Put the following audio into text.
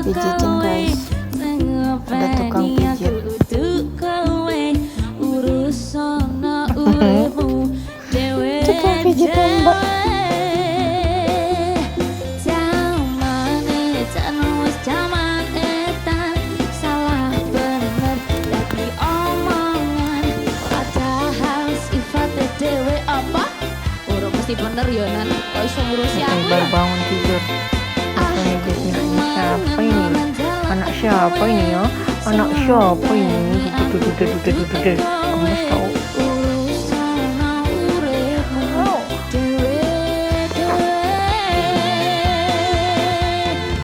Dipijitin guys, ada tukang pijit. Tukang pijit mbak. Bener ya Nan, kok iso ngurusi aku Baru bangun tidur. Ini siapa ini? Anak siapa ini ya? Anak siapa ini? Gemes tau.